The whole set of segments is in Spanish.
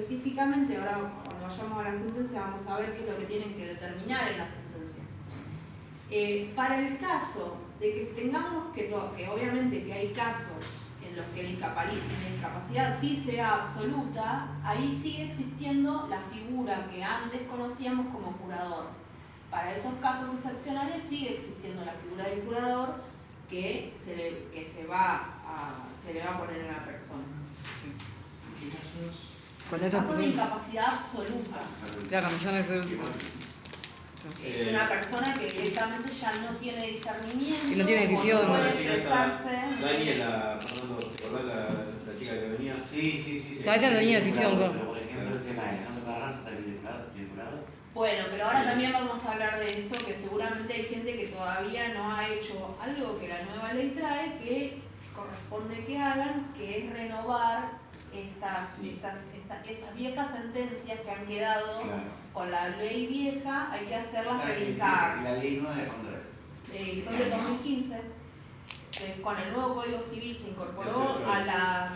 específicamente, ahora cuando vayamos a la sentencia vamos a ver qué es lo que tienen que determinar en la sentencia. Para el caso de que tengamos que obviamente que hay casos en los que la incapacidad sí sea absoluta, ahí sigue existiendo la figura que antes conocíamos como curador. Para esos casos excepcionales sigue existiendo la figura del curador que se le va a poner a la persona. ¿Qué casos? En casos de incapacidad absoluta. Claro, es una persona que directamente ya no tiene discernimiento, y no tiene decisión. No puede expresarse. Daniela, Fernando, ¿te acordás la chica que venía? Sí. A veces no tenía decisión, ¿no? Pero por ejemplo, el tema de Alejandro Carranza está vinculado. Bueno, pero ahora también vamos a hablar de eso, que seguramente hay gente que todavía no ha hecho algo que la nueva ley trae, que corresponde que hagan, que es renovar esas viejas sentencias que han quedado con la ley vieja, hay que hacerlas revisar. ¿Y la ley nueva de cuándo es? Son del 2015. Con el nuevo Código Civil se incorporó a las...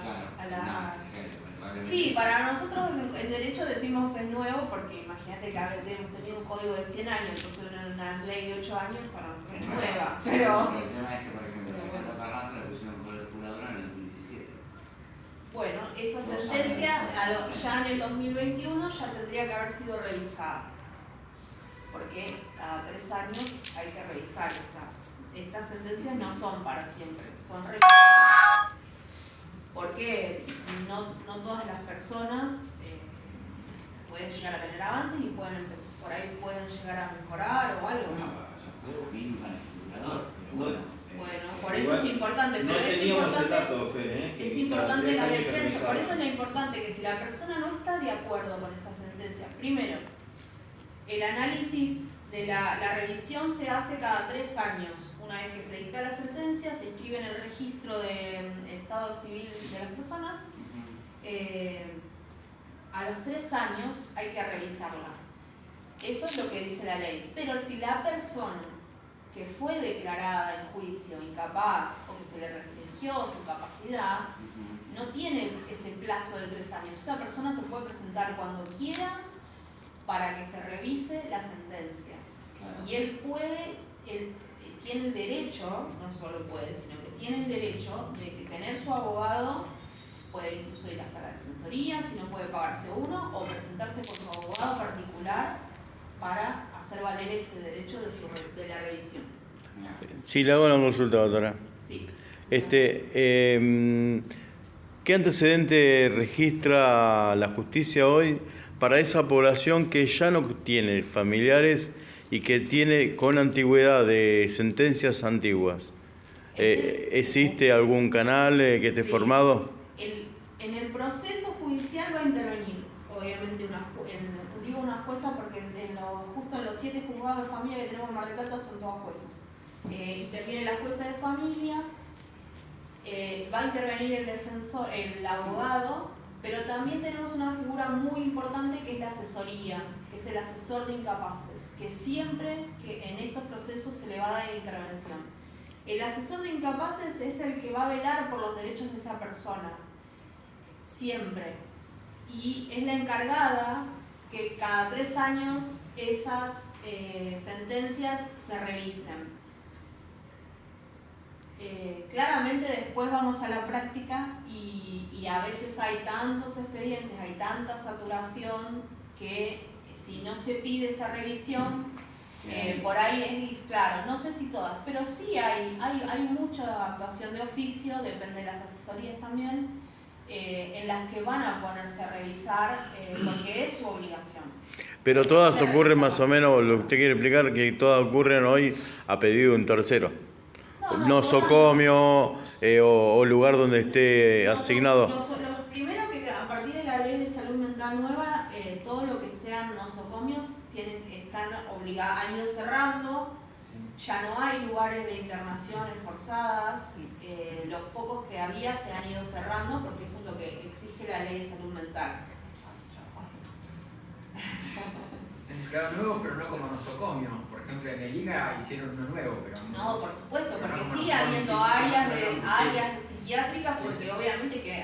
Sí, para nosotros en derecho decimos es nuevo porque imagínate que hemos tenido un código de 100 años, entonces una ley de 8 años para nosotros es nueva. Pero el tema es que, por ejemplo, Alejandro Carranza le pusieron curadora en el 2017. Bueno, esa sentencia ya en el 2021 ya tendría que haber sido revisada. Porque cada 3 años hay que revisar estas sentencias, no son para siempre, son revisadas. Porque no todas las personas pueden llegar a tener avances y por ahí pueden llegar a mejorar o algo. Bueno, por eso es importante, pero es importante la defensa, por eso es importante que si la persona no está de acuerdo con esa sentencia, primero, el análisis de la revisión se hace cada 3 años. Una vez que se dicta la sentencia, se inscribe en el registro del Estado Civil de las personas. A los 3 años hay que revisarla. Eso es lo que dice la ley. Pero si la persona que fue declarada en juicio incapaz o que se le restringió su capacidad, no tiene ese plazo de 3 años. Esa persona se puede presentar cuando quiera para que se revise la sentencia. Y él tiene el derecho, no solo puede, sino que tiene el derecho de que tener su abogado, puede incluso ir hasta la defensoría, si no puede pagarse uno, o presentarse con su abogado particular para hacer valer ese derecho de la revisión. Sí, le hago una consulta, doctora. Sí. ¿Qué antecedente registra la justicia hoy para esa población que ya no tiene familiares y que tiene con antigüedad de sentencias antiguas? ¿Existe algún canal que esté formado? En el proceso judicial va a intervenir, obviamente, una jueza, porque justo en los 7 juzgados de familia que tenemos en Mar del Plata son todas juezas. Interviene la jueza de familia, va a intervenir el defensor, el abogado, pero también tenemos una figura muy importante que es la asesoría, que es el asesor de incapaces, que siempre que en estos procesos se le va a dar intervención. El asesor de incapaces es el que va a velar por los derechos de esa persona, siempre. Y es la encargada que cada 3 años esas sentencias se revisen. Claramente después vamos a la práctica y a veces hay tantos expedientes, hay tanta saturación que si no se pide esa revisión, por ahí es claro, no sé si todas, pero sí hay mucha actuación de oficio, depende de las asesorías también, en las que van a ponerse a revisar porque es su obligación. Pero todas ocurren más o menos, lo que usted quiere explicar, que todas ocurren hoy a pedido de un tercero. Nosocomio o lugar donde esté asignado. Lo primero que a partir de la ley de salud mental nueva, todo lo que sean nosocomios están obligados, han ido cerrando, ya no hay lugares de internaciones forzadas, los pocos que había se han ido cerrando porque eso es lo que exige la ley de salud mental. Se han creado nuevos, pero no como nosocomio. Por ejemplo, en el IGA hicieron uno nuevo, pero no, por supuesto, porque no sigue habiendo áreas de psiquiátricas, porque obviamente que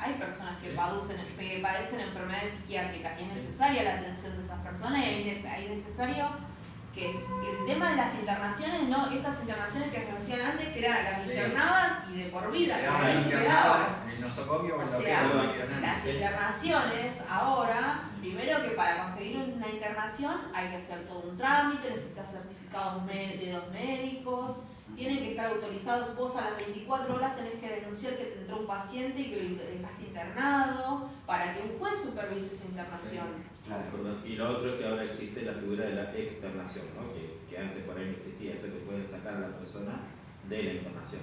hay personas que padecen enfermedades psiquiátricas y es necesaria la atención de esas personas y hay necesario que el tema de las internaciones, no esas internaciones que se hacían antes, que eran las internabas y de por vida, y ahí se quedaban. En el nosocomio, O sea, las internaciones ahora, primero que para conseguir una internación hay que hacer todo un trámite, necesitas certificados de los médicos, tienen que estar autorizados, vos a las 24 horas tenés que denunciar que te entró un paciente y que lo dejaste internado, para que un juez supervise esa internación. Claro. Perdón. Y lo otro es que ahora existe la figura de la externación, ¿no? Que antes por ahí no existía, eso que pueden sacar a la persona de la internación.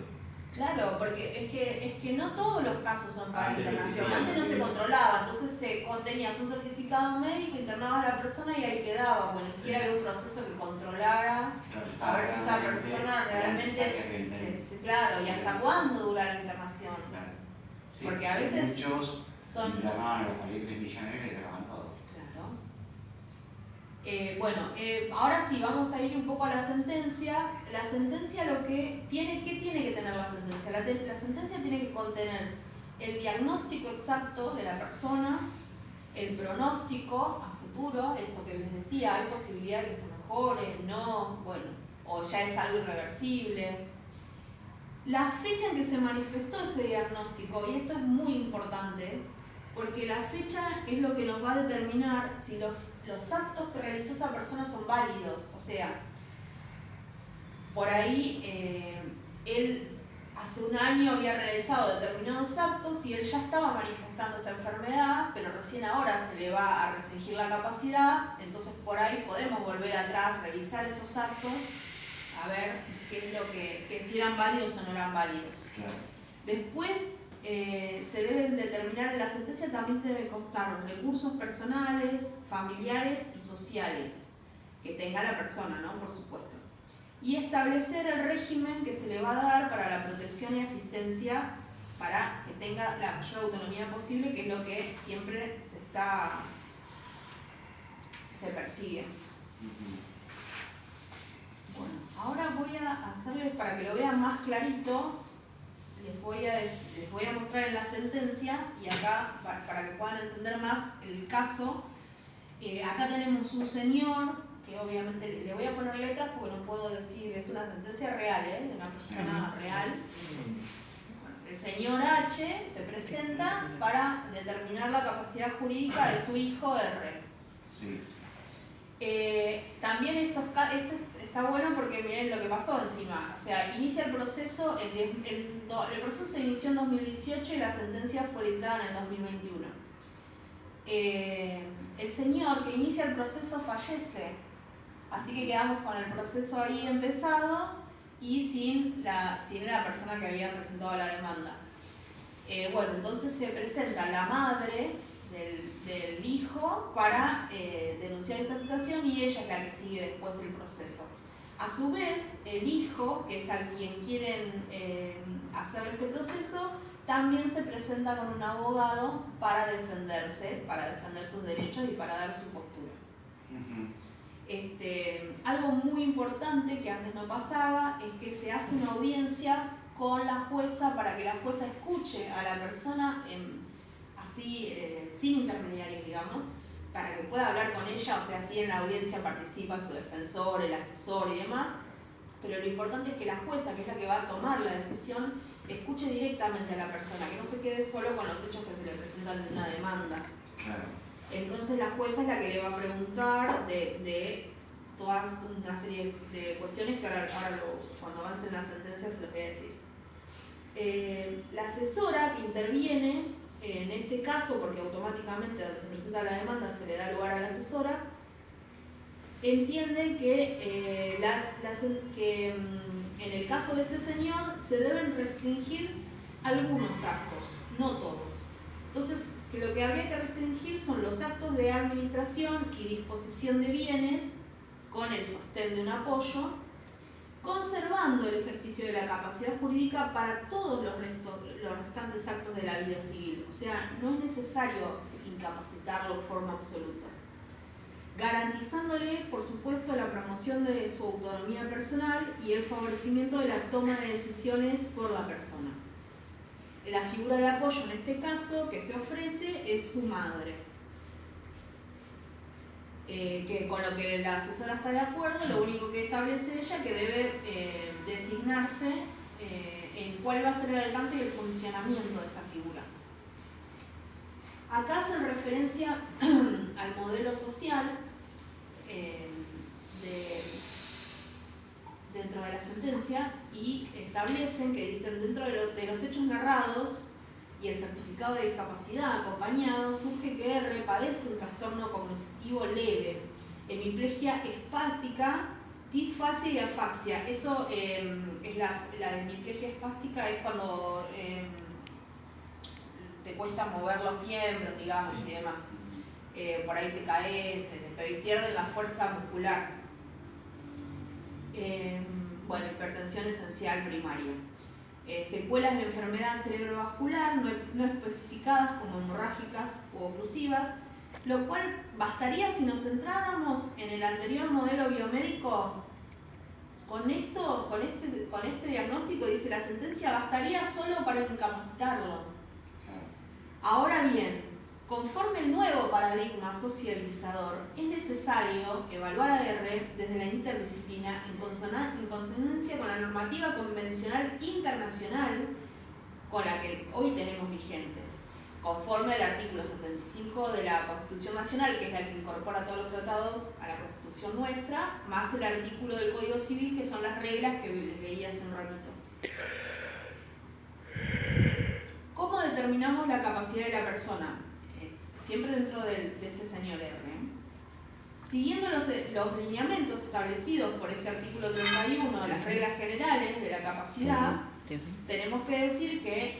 Claro, porque es que no todos los casos son para Antes no internación. existía, Antes no se sí. controlaba, entonces tenías un certificado médico, internabas a la persona y ahí quedaba, porque ni siquiera había un proceso que controlara a ver si esa persona realmente, claro, y hasta cuándo dura la internación. Claro. Sí, Porque a veces muchos son... internaban a los parientes millonarios y cerraban todo. Claro. Bueno, ahora sí, vamos a ir un poco a la sentencia. La sentencia ¿qué tiene que tener la sentencia? La sentencia tiene que contener el diagnóstico exacto de la persona, el pronóstico a futuro, esto que les decía, hay posibilidad de que se mejore, no, bueno, o ya es algo irreversible. La fecha en que se manifestó ese diagnóstico, y esto es muy importante, porque la fecha es lo que nos va a determinar si los actos que realizó esa persona son válidos. O sea, por ahí él hace un año había realizado determinados actos y él ya estaba manifestando esta enfermedad, pero recién ahora se le va a restringir la capacidad, entonces por ahí podemos volver atrás, revisar esos actos, a ver qué es lo que si eran válidos o no eran válidos. Claro. Después se deben determinar en la sentencia, también debe constar los recursos personales, familiares y sociales que tenga la persona, ¿no? Por supuesto. Y establecer el régimen que se le va a dar para la protección y asistencia para que tenga la mayor autonomía posible, que es lo que siempre se persigue. Bueno, ahora voy a hacerles, para que lo vean más clarito, les voy a mostrar en la sentencia, y acá, para que puedan entender más el caso, acá tenemos un señor, que obviamente le voy a poner letras porque no puedo decir, es una sentencia real, de una persona real. Bueno, el señor H se presenta para determinar la capacidad jurídica de su hijo R. Sí. También este está bueno porque miren lo que pasó encima. O sea, inicia el proceso, el proceso se inició en 2018 y la sentencia fue dictada en el 2021. El señor que inicia el proceso fallece, así que quedamos con el proceso ahí empezado y sin la persona que había presentado la demanda. Bueno, entonces se presenta la madre del hijo para denunciar esta situación y ella es la que sigue después el proceso. A su vez, el hijo, que es al quien quieren hacer este proceso, también se presenta con un abogado para defenderse, para defender sus derechos y para dar su postura. Algo muy importante que antes no pasaba es que se hace una audiencia con la jueza para que la jueza escuche a la persona sin intermediarios, digamos, para que pueda hablar con ella. O sea, sí, en la audiencia participa su defensor, el asesor y demás, pero lo importante es que la jueza, que es la que va a tomar la decisión, escuche directamente a la persona, que no se quede solo con los hechos que se le presentan en una demanda. Claro. Entonces la jueza es la que le va a preguntar de toda una serie de cuestiones que ahora cuando avancen la sentencia se les voy a decir. La asesora que interviene en este caso, porque automáticamente donde se presenta la demanda se le da lugar a la asesora, entiende que en el caso de este señor se deben restringir algunos actos, no todos. Entonces, que lo que habría que restringir son los actos de administración y disposición de bienes con el sostén de un apoyo, conservando el ejercicio de la capacidad jurídica para todos los restantes actos de la vida civil. O sea, no es necesario incapacitarlo de forma absoluta. Garantizándole, por supuesto, la promoción de su autonomía personal y el favorecimiento de la toma de decisiones por la persona. La figura de apoyo en este caso que se ofrece es su madre, que con lo que la asesora está de acuerdo, lo único que establece ella que debe designarse en cuál va a ser el alcance y el funcionamiento de esta figura. Acá hacen referencia al modelo social dentro de la sentencia y establecen que dicen dentro de los hechos narrados y el certificado de discapacidad acompañado surge que R padece un trastorno cognitivo leve, hemiplegia espástica, disfasia y afaxia. Eso es la hemiplegia espástica, es cuando te cuesta mover los miembros, digamos, y demás. Por ahí te caes, pierdes la fuerza muscular. Bueno, hipertensión esencial primaria. Secuelas de enfermedad cerebrovascular no especificadas como hemorrágicas u oclusivas, lo cual bastaría si nos centráramos en el anterior modelo biomédico. Con este diagnóstico, dice la sentencia, bastaría solo para incapacitarlo. Ahora bien, conforme el nuevo paradigma socializador, es necesario evaluar a R desde la interdisciplina en consonancia con la normativa convencional internacional con la que hoy tenemos vigente, conforme al artículo 75 de la Constitución Nacional, que es la que incorpora todos los tratados a la Constitución nuestra, más el artículo del Código Civil, que son las reglas que les leí hace un ratito. ¿Cómo determinamos la capacidad de la persona? Siempre dentro de este señor R. Siguiendo los lineamientos establecidos por este artículo 31 de las reglas generales de la capacidad, tenemos que decir que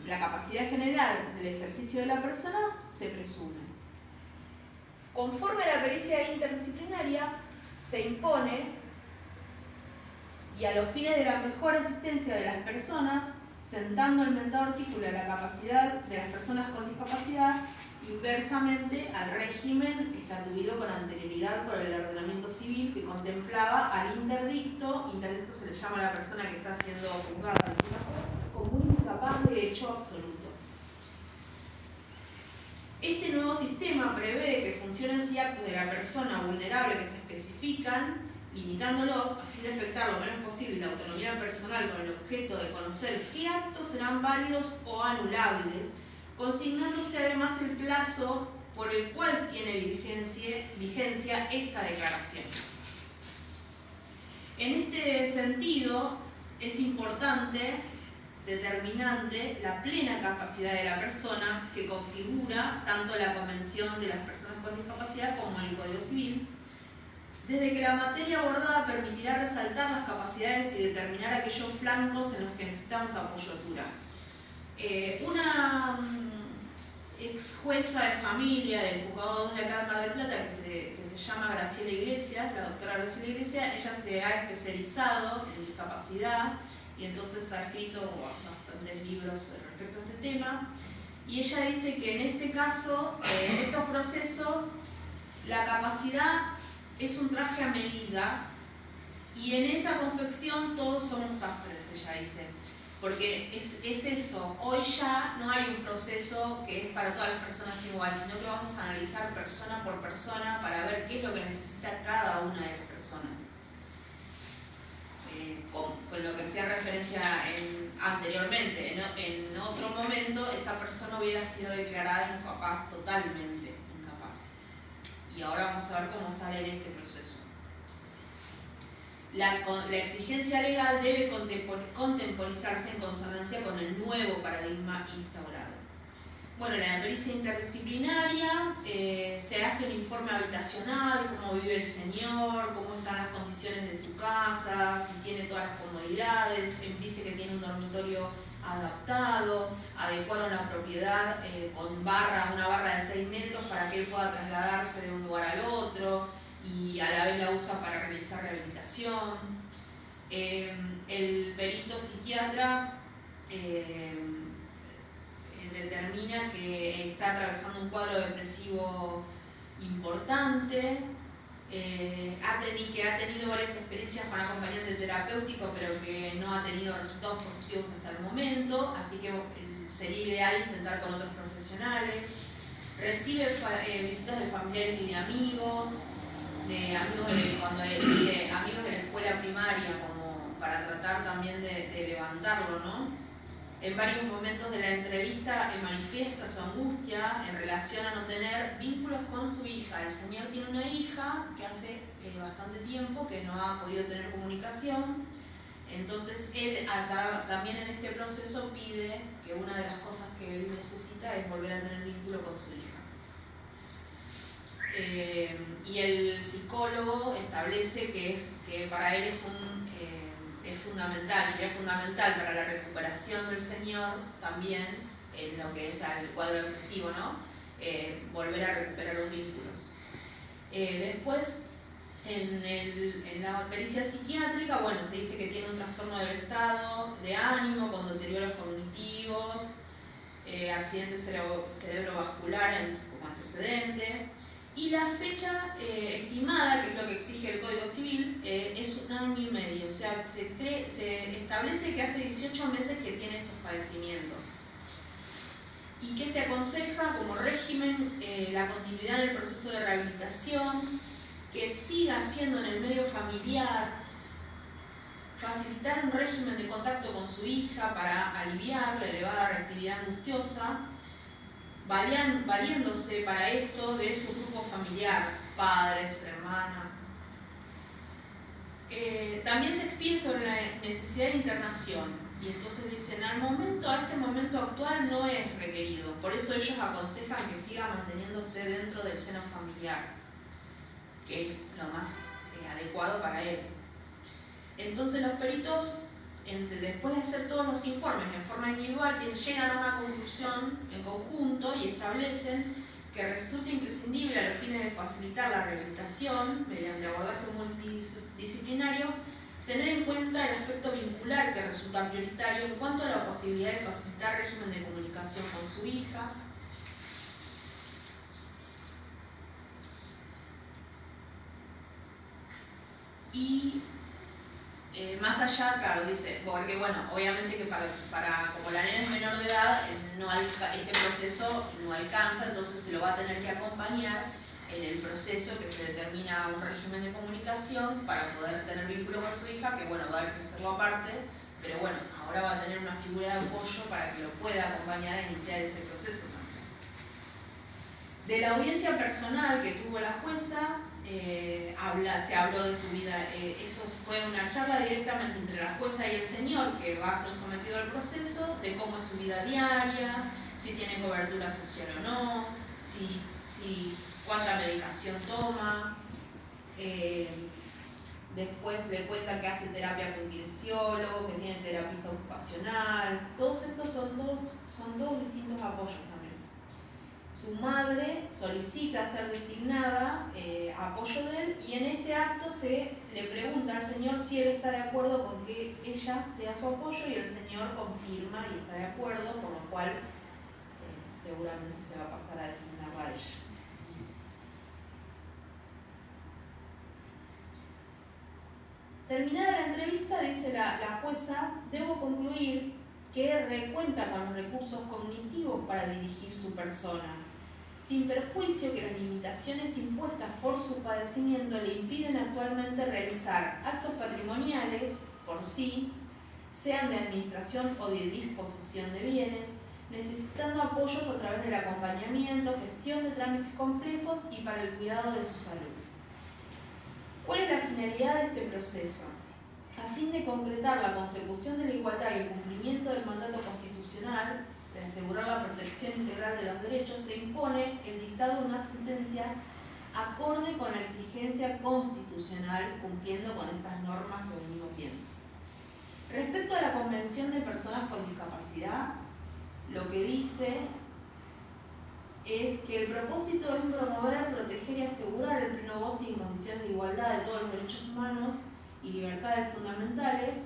la capacidad general del ejercicio de la persona se presume. Conforme a la pericia interdisciplinaria, se impone, y a los fines de la mejor asistencia de las personas, sentando el mentado artículo a la capacidad de las personas con discapacidad, inversamente al régimen estatuido con anterioridad por el ordenamiento civil que contemplaba al interdicto se le llama a la persona que está siendo juzgada como un incapaz de hecho absoluto. Este nuevo sistema prevé que funciones y actos de la persona vulnerable que se especifican, limitándolos a fin de afectar lo menos posible la autonomía personal con el objeto de conocer qué actos serán válidos o anulables, consignándose además el plazo por el cual tiene vigencia esta declaración. En este sentido, es importante, determinante, la plena capacidad de la persona que configura tanto la Convención de las Personas con Discapacidad como el Código Civil, desde que la materia abordada permitirá resaltar las capacidades y determinar aquellos flancos en los que necesitamos apoyatura. Una ex jueza de familia del juzgado 2 de acá de Mar del Plata, que se llama Graciela Iglesias, la doctora Graciela Iglesias, ella se ha especializado en discapacidad y entonces ha escrito bastantes libros respecto a este tema. Y ella dice que en este caso, en estos procesos, la capacidad es un traje a medida y en esa confección todos somos sastres, ella dice. Porque es eso, hoy ya no hay un proceso que es para todas las personas igual, sino que vamos a analizar persona por persona para ver qué es lo que necesita cada una de las personas. Con lo que hacía referencia anteriormente, en otro momento esta persona hubiera sido declarada incapaz, totalmente incapaz. Y ahora vamos a ver cómo sale en este proceso. La exigencia legal debe contemporizarse en consonancia con el nuevo paradigma instaurado. Bueno, en la pericia interdisciplinaria se hace un informe habitacional, cómo vive el señor, cómo están las condiciones de su casa, si tiene todas las comodidades, dice que tiene un dormitorio adaptado, adecuaron la propiedad con una barra de 6 metros para que él pueda trasladarse de un lugar al otro, y a la vez la usa para realizar rehabilitación. El perito psiquiatra determina que está atravesando un cuadro depresivo importante, que ha tenido varias experiencias con acompañante terapéutico, pero que no ha tenido resultados positivos hasta el momento, así que sería ideal intentar con otros profesionales. Recibe visitas de familiares y de amigos de amigos de la escuela primaria, como para tratar también de levantarlo, ¿no? En varios momentos de la entrevista manifiesta su angustia en relación a no tener vínculos con su hija. El señor tiene una hija que hace bastante tiempo que no ha podido tener comunicación, entonces él también en este proceso pide que una de las cosas que él necesita es volver a tener vínculo con su hija. Y el psicólogo establece que para él es fundamental, sería fundamental para la recuperación del señor también en lo que es el cuadro depresivo, ¿no? Volver a recuperar los vínculos. Después, en la pericia psiquiátrica, bueno, se dice que tiene un trastorno del estado de ánimo con deterioros cognitivos, accidente cerebrovascular como antecedente. Y la fecha estimada, que es lo que exige el Código Civil, es 1 año y medio. O sea, se establece que hace 18 meses que tiene estos padecimientos. Y que se aconseja como régimen la continuidad del proceso de rehabilitación, que siga siendo en el medio familiar, facilitar un régimen de contacto con su hija para aliviar la elevada reactividad angustiosa, valiéndose para esto de su grupo familiar, padres, hermana. También se expide sobre la necesidad de internación, y entonces dicen, a este momento actual no es requerido, por eso ellos aconsejan que siga manteniéndose dentro del seno familiar, que es lo más adecuado para él. Entonces los peritos, después de hacer todos los informes en forma individual, llegan a una conclusión en conjunto y establecen que resulta imprescindible a los fines de facilitar la rehabilitación mediante abordaje multidisciplinario, tener en cuenta el aspecto vincular que resulta prioritario en cuanto a la posibilidad de facilitar régimen de comunicación con su hija, y más allá, claro, dice, porque bueno, obviamente que como la nena es menor de edad, este proceso no alcanza, entonces se lo va a tener que acompañar en el proceso que se determina un régimen de comunicación para poder tener vínculo con su hija, que bueno, va a haber que hacerlo aparte, pero bueno, ahora va a tener una figura de apoyo para que lo pueda acompañar a iniciar este proceso también. De la audiencia personal que tuvo la jueza, se habló de su vida, eso fue una charla directamente entre la jueza y el señor que va a ser sometido al proceso, de cómo es su vida diaria, si tiene cobertura social o no, cuánta medicación toma. Después le cuenta que hace terapia con kinesiólogo, que tiene terapista ocupacional. Todos estos son dos distintos apoyos también. Su madre solicita ser designada apoyo de él, y en este acto se le pregunta al señor si él está de acuerdo con que ella sea su apoyo, y el señor confirma y está de acuerdo, por lo cual seguramente se va a pasar a designarla a ella. Terminada la entrevista, dice la jueza, debo concluir que recuenta con los recursos cognitivos para dirigir su persona, sin perjuicio que las limitaciones impuestas por su padecimiento le impiden actualmente realizar actos patrimoniales por sí, sean de administración o de disposición de bienes, necesitando apoyos a través del acompañamiento, gestión de trámites complejos y para el cuidado de su salud. ¿Cuál es la finalidad de este proceso? A fin de concretar la consecución de la igualdad y el cumplimiento del mandato constitucional de asegurar la protección integral de los derechos, se impone el dictado de una sentencia acorde con la exigencia constitucional, cumpliendo con estas normas que venimos viendo. Respecto a la Convención de Personas con Discapacidad, lo que dice es que el propósito es promover, proteger y asegurar el pleno goce y condiciones de igualdad de todos los derechos humanos y libertades fundamentales,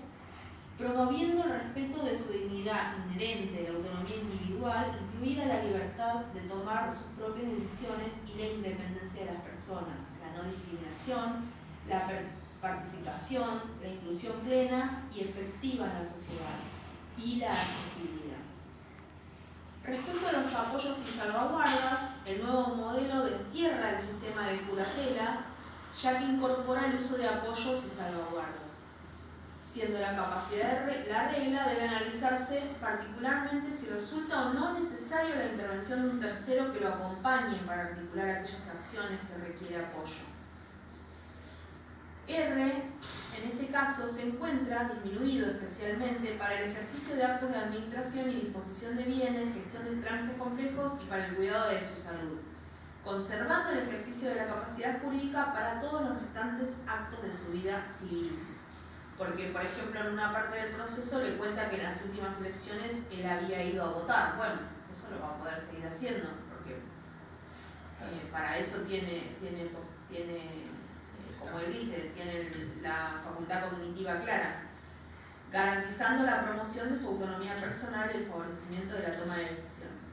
promoviendo el respeto de su dignidad inherente, la autonomía individual, incluida la libertad de tomar sus propias decisiones y la independencia de las personas, la no discriminación, la participación, la inclusión plena y efectiva en la sociedad y la accesibilidad. Respecto a los apoyos y salvaguardas, el nuevo modelo destierra el sistema de curatela, ya que incorpora el uso de apoyos y salvaguardas. Siendo la capacidad de la regla, debe analizarse particularmente si resulta o no necesaria la intervención de un tercero que lo acompañe para articular aquellas acciones que requiere apoyo. R, en este caso, se encuentra disminuido especialmente para el ejercicio de actos de administración y disposición de bienes, gestión de trámites complejos y para el cuidado de su salud, conservando el ejercicio de la capacidad jurídica para todos los restantes actos de su vida civil. Porque, por ejemplo, en una parte del proceso le cuenta que en las últimas elecciones él había ido a votar. Bueno, eso lo va a poder seguir haciendo, porque para eso tiene como él dice, tiene la facultad cognitiva clara, garantizando la promoción de su autonomía personal y el favorecimiento de la toma de decisiones.